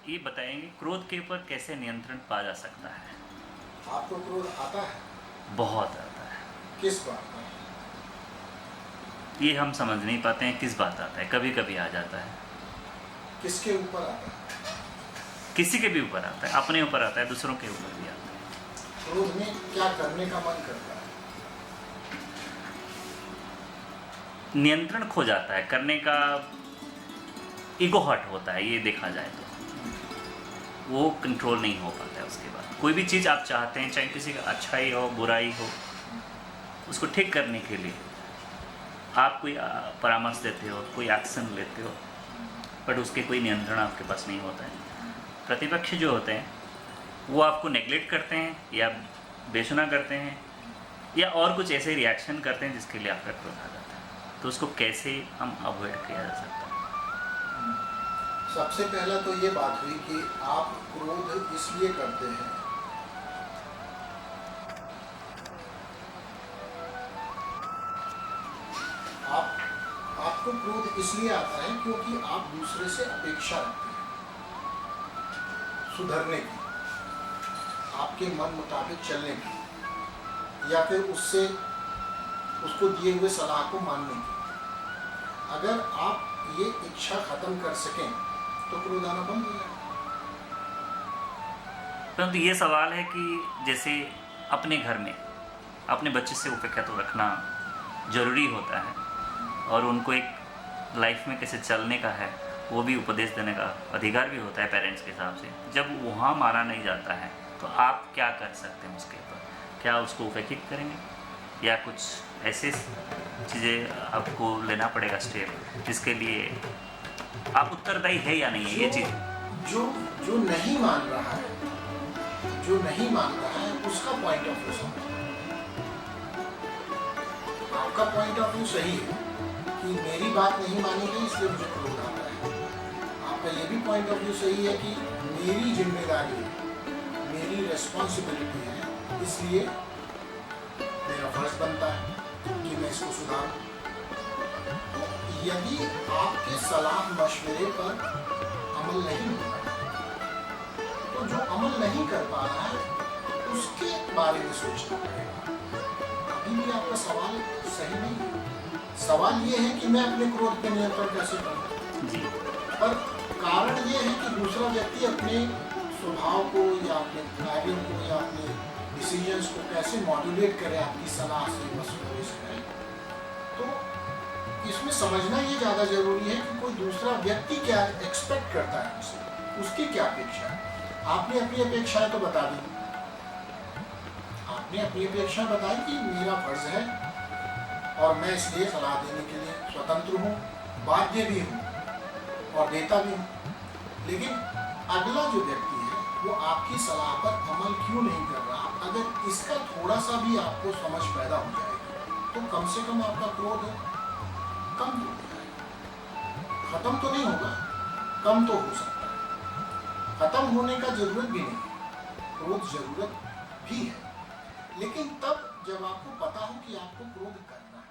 ये बताएंगे क्रोध के ऊपर कैसे नियंत्रण पा जा सकता है? आपको क्रोध आता है? बहुत आता है। किस बात पर? ये हम समझ नहीं पाते हैं किस बात आता है। कभी कभी आ जाता है। किसके ऊपर आता है? किसी के भी ऊपर आता है, अपने ऊपर आता है, दूसरों के ऊपर भी आता है। क्रोध में क्या करने का मन करता है? नियंत्रण खो जाता है, करने का ईगो हर्ट होता है। ये देखा जाए तो वो कंट्रोल नहीं हो पाता है। उसके बाद कोई भी चीज़ आप चाहते हैं, चाहे किसी का अच्छाई हो बुराई हो, उसको ठीक करने के लिए आप कोई परामर्श देते हो, कोई एक्शन लेते हो, बट उसके कोई नियंत्रण आपके पास नहीं होता है। प्रतिपक्ष जो होते हैं वो आपको नेग्लेक्ट करते हैं या बेसुना करते हैं या और कुछ ऐसे रिएक्शन करते हैं जिसके लिए आपका क्रोध आ जाता है। तो उसको कैसे हम अवॉइड किया जा सकता है? सबसे पहला तो ये बात हुई कि आप क्रोध इसलिए करते हैं आपको क्रोध इसलिए आता है क्योंकि आप दूसरे से अपेक्षा रखते हैं सुधरने की, आपके मन मुताबिक चलने की, या फिर उसको दिए हुए सलाह को मानने की। अगर आप ये इच्छा खत्म कर सकें तो क्रोध आना बंद हो जाएगा। परंतु ये सवाल है कि जैसे अपने घर में अपने बच्चे से उपेक्षा तो रखना जरूरी होता है और उनको एक लाइफ में कैसे चलने का है वो भी उपदेश देने का अधिकार भी होता है पेरेंट्स के हिसाब से। जब वहाँ माना नहीं जाता है तो आप क्या कर सकते हैं उसके ऊपर? क्या उसको उपेक्षित करेंगे या कुछ ऐसे चीज़ें आपको लेना पड़ेगा स्टेप जिसके लिए आप उत्तरदायी है या नहीं है? ये चीज़ जो नहीं मान रहा है उसका पॉइंट ऑफ व्यू समझ। आपका पॉइंट ऑफ व्यू सही है कि मेरी बात नहीं मानी गई इसलिए मुझे क्रोध आता है। आपका ये भी पॉइंट ऑफ व्यू सही है कि मेरी जिम्मेदारी है, मेरी रिस्पॉन्सिबिलिटी है, इसलिए मेरा फर्ज बनता है कि मैं इसको सुधारूं। यदि आपके सलाह मशवरे पर अमल नहीं हो रहा तो जो अमल नहीं कर पा रहा है उसके बारे में सोचना पड़ेगा। अभी भी आपका सवाल सही नहीं है। सवाल ये है कि मैं अपने क्रोध पे नियंत्रण कैसे करूं, पर कारण ये है कि दूसरा व्यक्ति अपने स्वभाव को या अपने कार्यों को या अपने डिसीजंस को कैसे मॉड्यूलेट करे आपकी सलाह से, मशवरे से। तो इसमें समझना ये ज़्यादा जरूरी है कि कोई दूसरा व्यक्ति क्या एक्सपेक्ट करता है हमसे, उसकी क्या अपेक्षा है। आपने अपनी अपेक्षाएं तो बता दी, आपने अपनी अपेक्षा बताई कि मेरा फर्ज है और मैं इसलिए सलाह देने के लिए स्वतंत्र हूँ, बाध्य भी हूँ और देता भी हूँ। लेकिन अगला जो व्यक्ति है वो आपकी सलाह पर अमल क्यों नहीं कर रहा, अगर इसका थोड़ा सा भी आपको समझ पैदा हो जाएगा तो कम से कम आपका क्रोध कम हो जाएगा। खत्म तो नहीं होगा, कम तो हो सकता है। खत्म होने का जरूरत भी नहीं है, क्रोध जरूरत भी है, लेकिन तब जब आपको पता हो कि आपको क्रोध करना है।